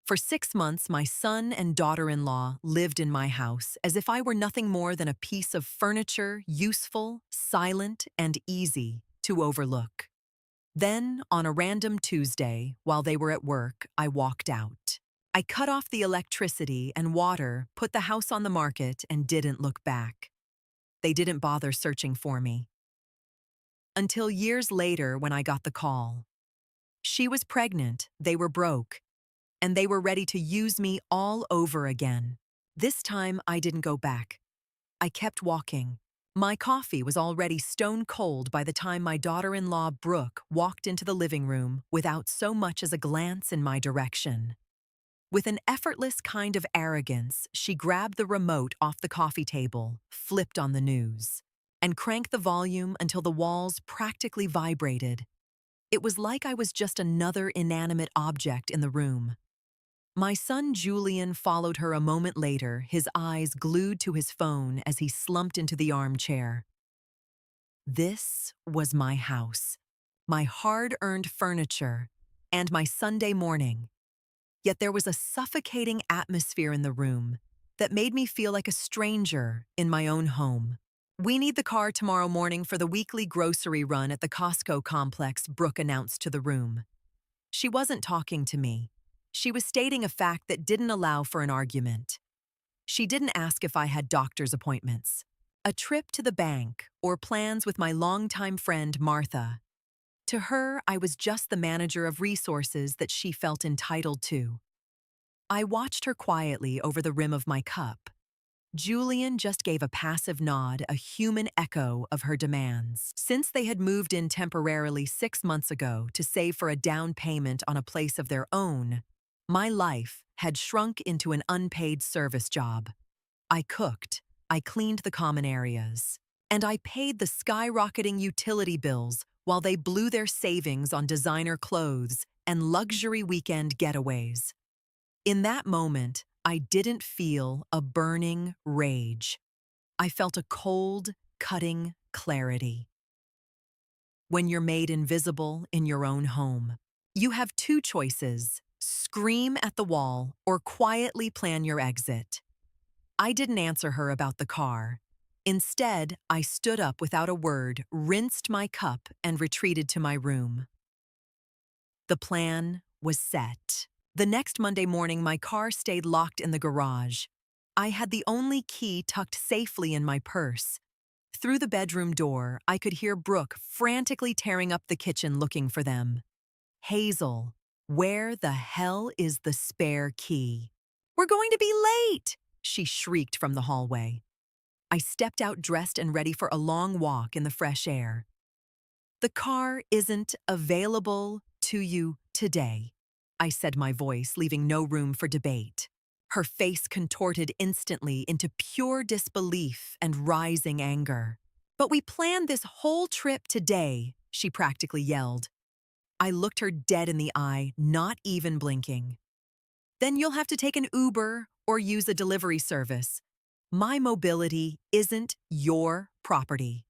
For 6 months, my son and daughter-in-law lived in my house as if I were nothing more than a piece of furniture, useful, silent, and easy to overlook. Then, on a random Tuesday, while they were at work, I walked out. I cut off the electricity and water, put the house on the market, and didn't look back. They didn't bother searching for me. Until years later when I got the call. She was pregnant, they were broke, and they were ready to use me all over again. This time, I didn't go back. I kept walking. My coffee was already stone cold by the time my daughter-in-law, Brooke, walked into the living room without so much as a glance in my direction. With an effortless kind of arrogance, she grabbed the remote off the coffee table, flipped on the news, and cranked the volume until the walls practically vibrated. It was like I was just another inanimate object in the room. My son Julian followed her a moment later, his eyes glued to his phone as he slumped into the armchair. This was my house, my hard-earned furniture, and my Sunday morning. Yet there was a suffocating atmosphere in the room that made me feel like a stranger in my own home. "We need the car tomorrow morning for the weekly grocery run at the Costco complex," Brooke announced to the room. She wasn't talking to me. She was stating a fact that didn't allow for an argument. She didn't ask if I had doctor's appointments, a trip to the bank, or plans with my longtime friend Martha. To her, I was just the manager of resources that she felt entitled to. I watched her quietly over the rim of my cup. Julian just gave a passive nod, a human echo of her demands. Since they had moved in temporarily 6 months ago to save for a down payment on a place of their own, my life had shrunk into an unpaid service job. I cooked, I cleaned the common areas, and I paid the skyrocketing utility bills while they blew their savings on designer clothes and luxury weekend getaways. In that moment, I didn't feel a burning rage. I felt a cold, cutting clarity. When you're made invisible in your own home, you have two choices: scream at the wall or quietly plan your exit. I didn't answer her about the car. Instead, I stood up without a word, rinsed my cup, and retreated to my room. The plan was set. The next Monday morning, my car stayed locked in the garage. I had the only key tucked safely in my purse. Through the bedroom door, I could hear Brooke frantically tearing up the kitchen looking for them. "Hazel, where the hell is the spare key?" "We're going to be late!" she shrieked from the hallway. I stepped out dressed and ready for a long walk in the fresh air. "The car isn't available to you today," I said, my voice leaving no room for debate. Her face contorted instantly into pure disbelief and rising anger. "But we planned this whole trip today," she practically yelled. I looked her dead in the eye, not even blinking. "Then you'll have to take an Uber or use a delivery service. My mobility isn't your property."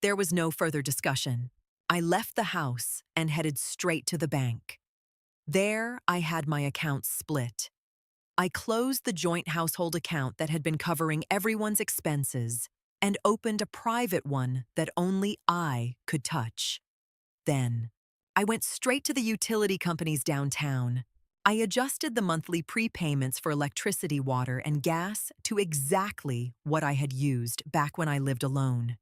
There was no further discussion. I left the house and headed straight to the bank. There, I had my accounts split. I closed the joint household account that had been covering everyone's expenses and opened a private one that only I could touch. Then, I went straight to the utility companies downtown. I adjusted the monthly prepayments for electricity, water, and gas to exactly what I had used back when I lived alone.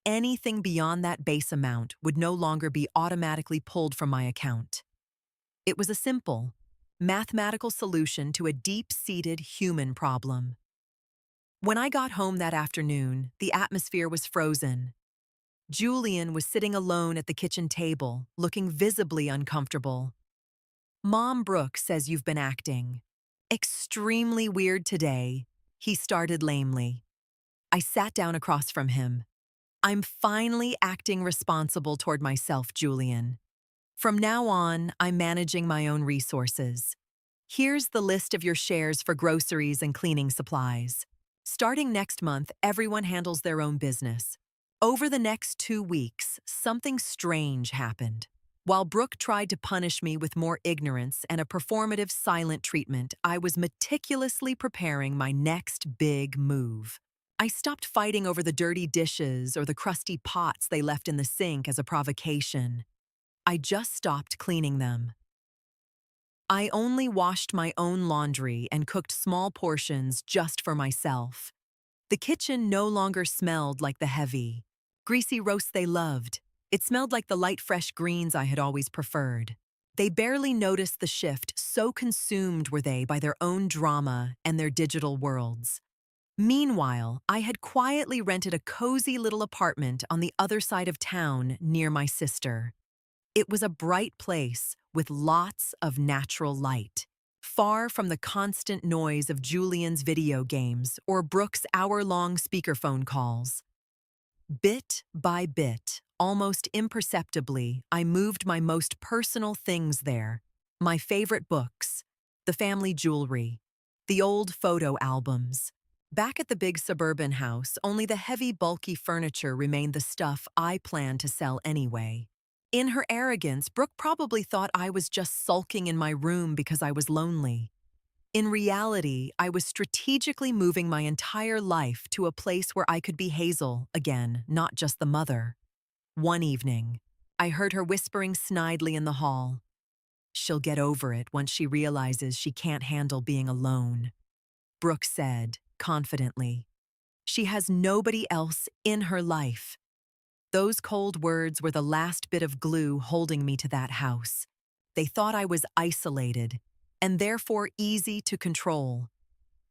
Anything beyond that base amount would no longer be automatically pulled from my account. It was a simple, mathematical solution to a deep-seated human problem. When I got home that afternoon, the atmosphere was frozen. Julian was sitting alone at the kitchen table, looking visibly uncomfortable. "Mom, Brooke says you've been acting extremely weird today," he started lamely. I sat down across from him. "I'm finally acting responsible toward myself, Julian. From now on, I'm managing my own resources. Here's the list of your shares for groceries and cleaning supplies. Starting next month, everyone handles their own business." Over the next 2 weeks, something strange happened. While Brooke tried to punish me with more ignorance and a performative silent treatment, I was meticulously preparing my next big move. I stopped fighting over the dirty dishes or the crusty pots they left in the sink as a provocation. I just stopped cleaning them. I only washed my own laundry and cooked small portions just for myself. The kitchen no longer smelled like the heavy, greasy roast they loved. It smelled like the light, fresh greens I had always preferred. They barely noticed the shift, so consumed were they by their own drama and their digital worlds. Meanwhile, I had quietly rented a cozy little apartment on the other side of town near my sister. It was a bright place with lots of natural light, far from the constant noise of Julian's video games or Brooke's hour-long speakerphone calls. Bit by bit, almost imperceptibly, I moved my most personal things there. My favorite books, the family jewelry, the old photo albums. Back at the big suburban house, only the heavy, bulky furniture remained the stuff I planned to sell anyway. In her arrogance, Brooke probably thought I was just sulking in my room because I was lonely. In reality, I was strategically moving my entire life to a place where I could be Hazel again, not just the mother. One evening, I heard her whispering snidely in the hall. She'll get over it once she realizes she can't handle being alone, Brooke said, confidently. She has nobody else in her life. Those cold words were the last bit of glue holding me to that house. They thought I was isolated, and therefore easy to control.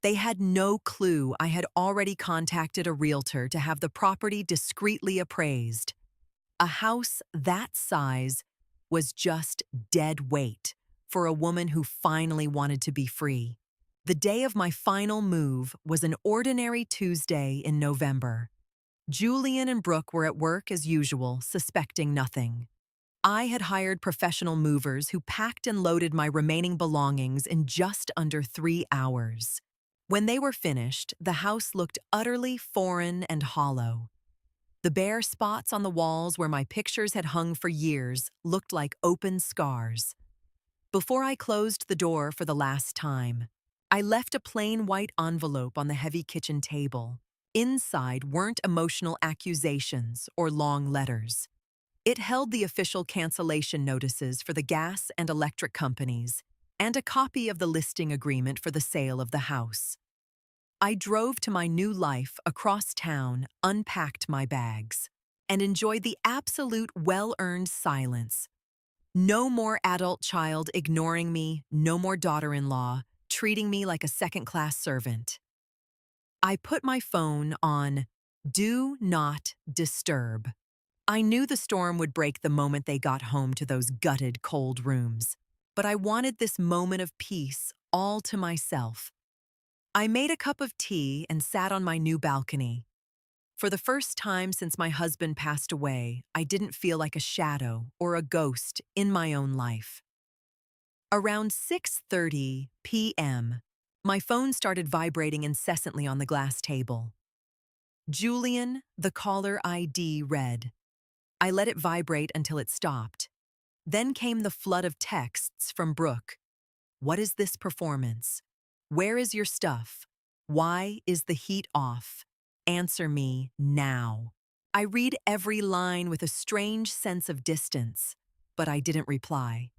They had no clue I had already contacted a realtor to have the property discreetly appraised. A house that size was just dead weight for a woman who finally wanted to be free. The day of my final move was an ordinary Tuesday in November. Julian and Brooke were at work as usual, suspecting nothing. I had hired professional movers who packed and loaded my remaining belongings in just under 3 hours. When they were finished, the house looked utterly foreign and hollow. The bare spots on the walls where my pictures had hung for years looked like open scars. Before I closed the door for the last time, I left a plain white envelope on the heavy kitchen table. Inside weren't emotional accusations or long letters. It held the official cancellation notices for the gas and electric companies and a copy of the listing agreement for the sale of the house. I drove to my new life across town, unpacked my bags, and enjoyed the absolute well-earned silence. No more adult child ignoring me, no more daughter-in-law treating me like a second-class servant. I put my phone on Do Not Disturb. I knew the storm would break the moment they got home to those gutted, cold rooms, but I wanted this moment of peace all to myself. I made a cup of tea and sat on my new balcony. For the first time since my husband passed away, I didn't feel like a shadow or a ghost in my own life. Around 6:30 p.m., my phone started vibrating incessantly on the glass table. Julian, the caller ID read. I let it vibrate until it stopped. Then came the flood of texts from Brooke. What is this performance? Where is your stuff? Why is the heat off? Answer me now. I read every line with a strange sense of distance, but I didn't reply.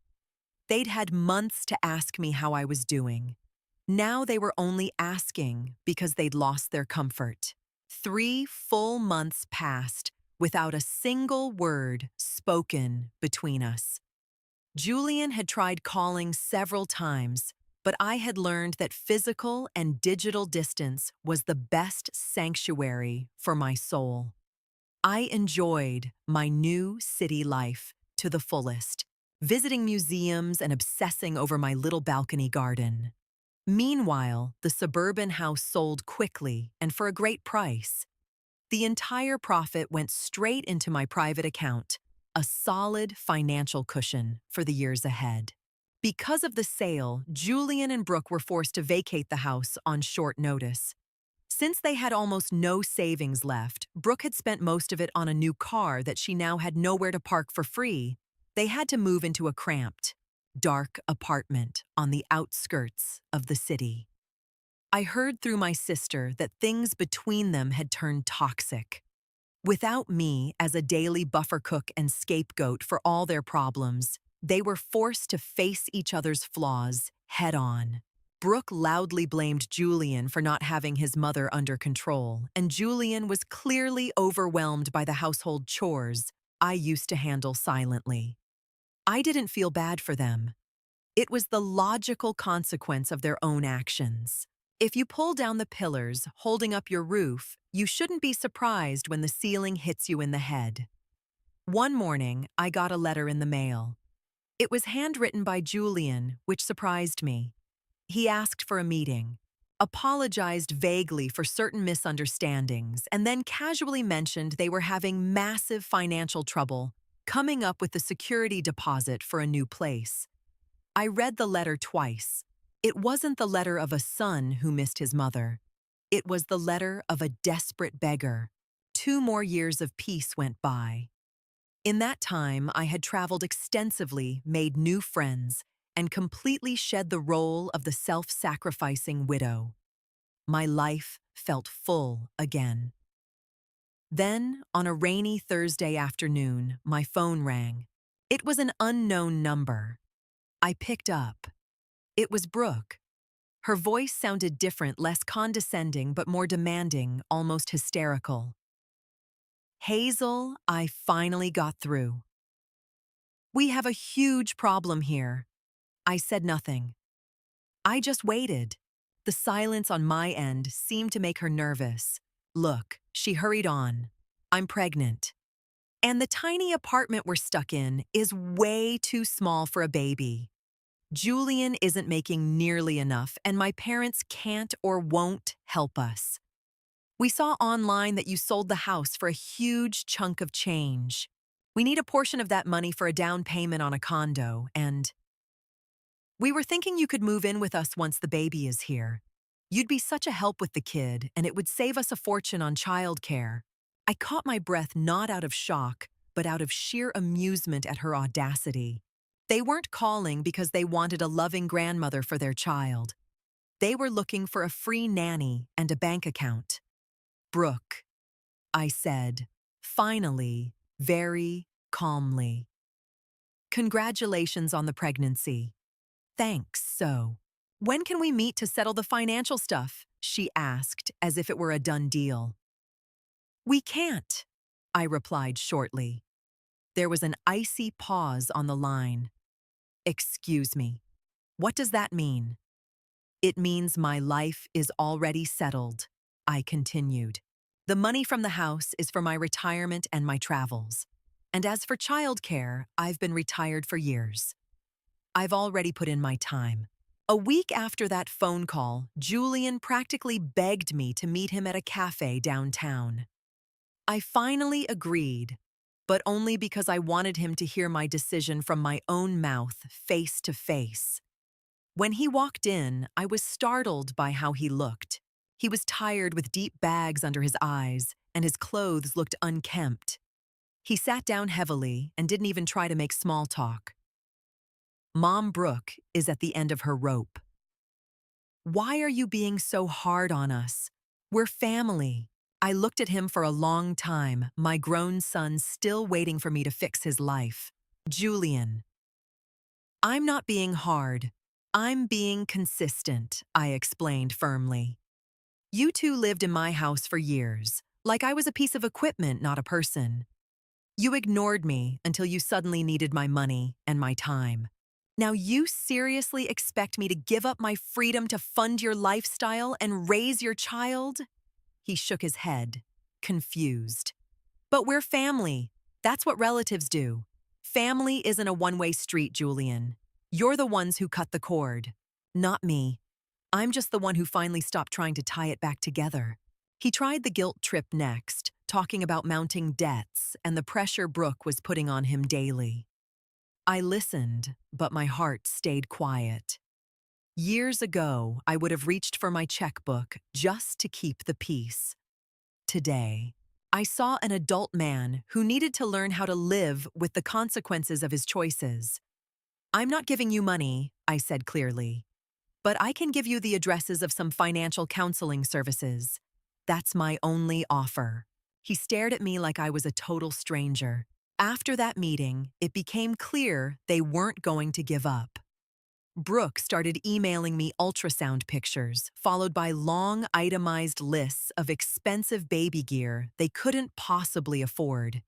They'd had months to ask me how I was doing. Now they were only asking because they'd lost their comfort. 3 full months passed without a single word spoken between us. Julian had tried calling several times, but I had learned that physical and digital distance was the best sanctuary for my soul. I enjoyed my new city life to the fullest, visiting museums and obsessing over my little balcony garden. Meanwhile, the suburban house sold quickly and for a great price. The entire profit went straight into my private account, a solid financial cushion for the years ahead. Because of the sale, Julian and Brooke were forced to vacate the house on short notice. Since they had almost no savings left, Brooke had spent most of it on a new car that she now had nowhere to park for free. They had to move into a cramped, dark apartment on the outskirts of the city. I heard through my sister that things between them had turned toxic. Without me as a daily buffer cook and scapegoat for all their problems, they were forced to face each other's flaws head on. Brooke loudly blamed Julian for not having his mother under control, and Julian was clearly overwhelmed by the household chores I used to handle silently. I didn't feel bad for them. It was the logical consequence of their own actions. If you pull down the pillars holding up your roof, you shouldn't be surprised when the ceiling hits you in the head. One morning, I got a letter in the mail. It was handwritten by Julian, which surprised me. He asked for a meeting, apologized vaguely for certain misunderstandings, and then casually mentioned they were having massive financial trouble coming up with the security deposit for a new place. I read the letter twice. It wasn't the letter of a son who missed his mother. It was the letter of a desperate beggar. 2 more years of peace went by. In that time, I had traveled extensively, made new friends, and completely shed the role of the self-sacrificing widow. My life felt full again. Then, on a rainy Thursday afternoon, my phone rang. It was an unknown number. I picked up. It was Brooke. Her voice sounded different, less condescending, but more demanding, almost hysterical. Hazel, I finally got through. We have a huge problem here. I said nothing. I just waited. The silence on my end seemed to make her nervous. Look, she hurried on. I'm pregnant. And the tiny apartment we're stuck in is way too small for a baby. Julian isn't making nearly enough, and my parents can't or won't help us. We saw online that you sold the house for a huge chunk of change. We need a portion of that money for a down payment on a condo, and we were thinking you could move in with us once the baby is here. You'd be such a help with the kid, and it would save us a fortune on childcare. I caught my breath not out of shock, but out of sheer amusement at her audacity. They weren't calling because they wanted a loving grandmother for their child. They were looking for a free nanny and a bank account. Brooke, I said, finally, very calmly. Congratulations on the pregnancy. Thanks, so. When can we meet to settle the financial stuff? She asked, as if it were a done deal. We can't, I replied shortly. There was an icy pause on the line. Excuse me. What does that mean? It means my life is already settled, I continued. The money from the house is for my retirement and my travels. And as for childcare, I've been retired for years. I've already put in my time. A week after that phone call, Julian practically begged me to meet him at a cafe downtown. I finally agreed, but only because I wanted him to hear my decision from my own mouth, face to face. When he walked in, I was startled by how he looked. He was tired with deep bags under his eyes, and his clothes looked unkempt. He sat down heavily and didn't even try to make small talk. Mom Brooke is at the end of her rope. Why are you being so hard on us? We're family. I looked at him for a long time, my grown son still waiting for me to fix his life. Julian. I'm not being hard. I'm being consistent, I explained firmly. You two lived in my house for years, like I was a piece of equipment, not a person. You ignored me until you suddenly needed my money and my time. Now you seriously expect me to give up my freedom to fund your lifestyle and raise your child? He shook his head, confused. But we're family. That's what relatives do. Family isn't a one-way street, Julian. You're the ones who cut the cord, not me. I'm just the one who finally stopped trying to tie it back together. He tried the guilt trip next, talking about mounting debts and the pressure Brooke was putting on him daily. I listened, but my heart stayed quiet. Years ago, I would have reached for my checkbook just to keep the peace. Today, I saw an adult man who needed to learn how to live with the consequences of his choices. I'm not giving you money, I said clearly, but I can give you the addresses of some financial counseling services. That's my only offer. He stared at me like I was a total stranger. After that meeting, it became clear they weren't going to give up. Brooke started emailing me ultrasound pictures, followed by long itemized lists of expensive baby gear they couldn't possibly afford.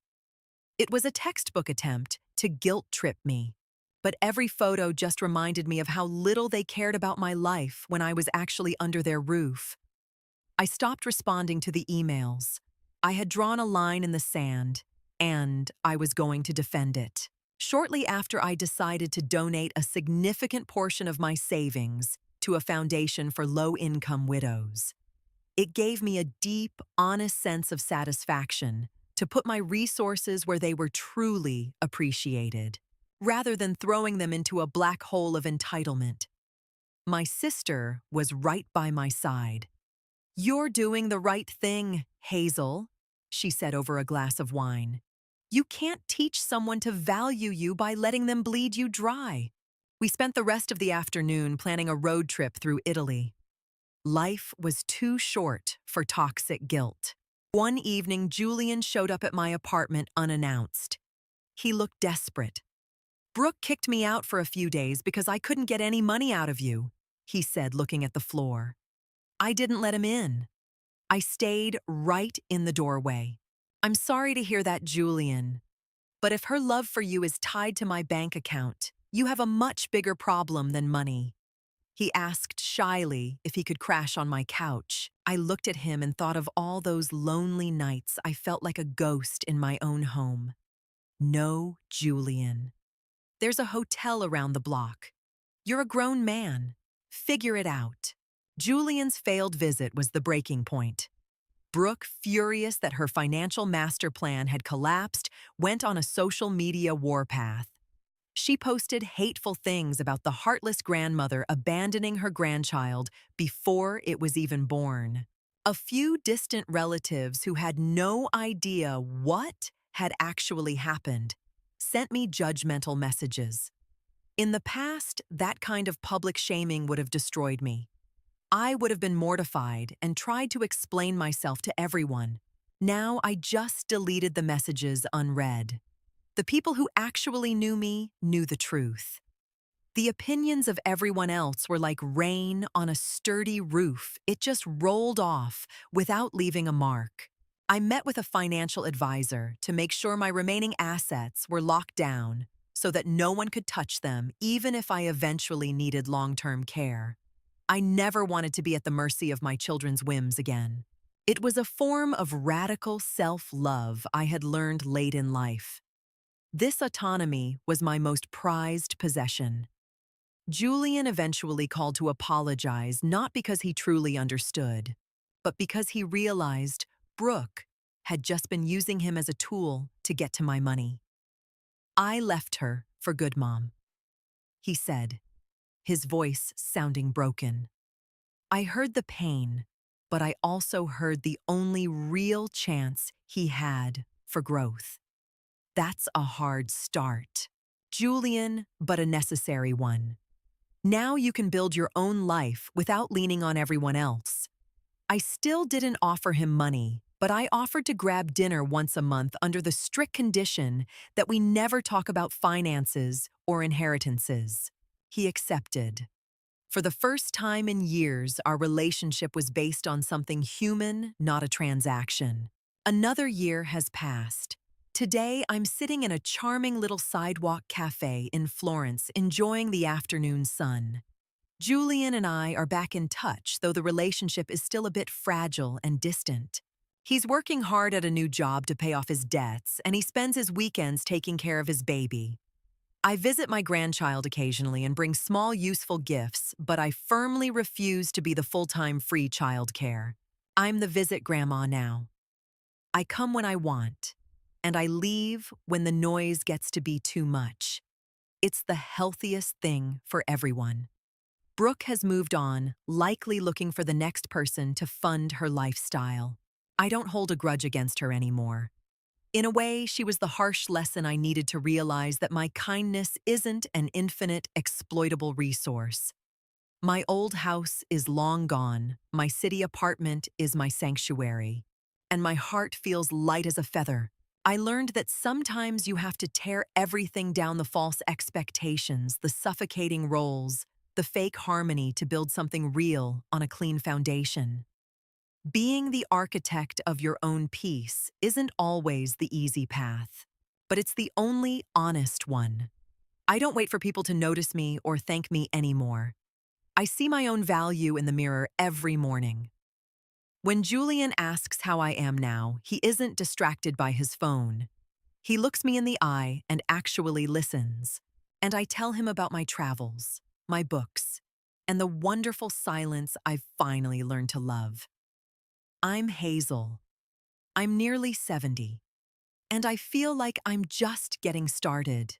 It was a textbook attempt to guilt trip me, but every photo just reminded me of how little they cared about my life when I was actually under their roof. I stopped responding to the emails. I had drawn a line in the sand, and I was going to defend it. Shortly after I decided to donate a significant portion of my savings to a foundation for low-income widows. It gave me a deep, honest sense of satisfaction to put my resources where they were truly appreciated, rather than throwing them into a black hole of entitlement. My sister was right by my side. "You're doing the right thing, Hazel," she said over a glass of wine. "You can't teach someone to value you by letting them bleed you dry." We spent the rest of the afternoon planning a road trip through Italy. Life was too short for toxic guilt. One evening, Julian showed up at my apartment unannounced. He looked desperate. "Brooke kicked me out for a few days because I couldn't get any money out of you," he said, looking at the floor. I didn't let him in. I stayed right in the doorway. "I'm sorry to hear that, Julian, but if her love for you is tied to my bank account, you have a much bigger problem than money." He asked shyly if he could crash on my couch. I looked at him and thought of all those lonely nights I felt like a ghost in my own home. "No, Julian. There's a hotel around the block. You're a grown man. Figure it out." Julian's failed visit was the breaking point. Brooke, furious that her financial master plan had collapsed, went on a social media warpath. She posted hateful things about the heartless grandmother abandoning her grandchild before it was even born. A few distant relatives who had no idea what had actually happened sent me judgmental messages. In the past, that kind of public shaming would have destroyed me. I would have been mortified and tried to explain myself to everyone. Now I just deleted the messages unread. The people who actually knew me knew the truth. The opinions of everyone else were like rain on a sturdy roof. It just rolled off without leaving a mark. I met with a financial advisor to make sure my remaining assets were locked down so that no one could touch them, even if I eventually needed long-term care. I never wanted to be at the mercy of my children's whims again. It was a form of radical self-love I had learned late in life. This autonomy was my most prized possession. Julian eventually called to apologize, not because he truly understood, but because he realized Brooke had just been using him as a tool to get to my money. "I left her for good, Mom," he said, his voice sounding broken. I heard the pain, but I also heard the only real chance he had for growth. That's a hard start. Julian, but a necessary one. Now you can build your own life without leaning on everyone else. I still didn't offer him money, but I offered to grab dinner once a month under the strict condition that we never talk about finances or inheritances. He accepted. For the first time in years, our relationship was based on something human, not a transaction. Another year has passed. Today, I'm sitting in a charming little sidewalk cafe in Florence, enjoying the afternoon sun. Julian and I are back in touch, though the relationship is still a bit fragile and distant. He's working hard at a new job to pay off his debts, and he spends his weekends taking care of his baby. I visit my grandchild occasionally and bring small, useful gifts, but I firmly refuse to be the full-time free childcare. I'm the visit grandma now. I come when I want, and I leave when the noise gets to be too much. It's the healthiest thing for everyone. Brooke has moved on, likely looking for the next person to fund her lifestyle. I don't hold a grudge against her anymore. In a way, she was the harsh lesson I needed to realize that my kindness isn't an infinite, exploitable resource. My old house is long gone, my city apartment is my sanctuary, and my heart feels light as a feather. I learned that sometimes you have to tear everything down, the false expectations, the suffocating roles, the fake harmony to build something real on a clean foundation. Being the architect of your own peace isn't always the easy path, but it's the only honest one. I don't wait for people to notice me or thank me anymore. I see my own value in the mirror every morning. When Julian asks how I am now, he isn't distracted by his phone. He looks me in the eye and actually listens. And I tell him about my travels, my books, and the wonderful silence I've finally learned to love. I'm Hazel. I'm nearly 70, and I feel like I'm just getting started.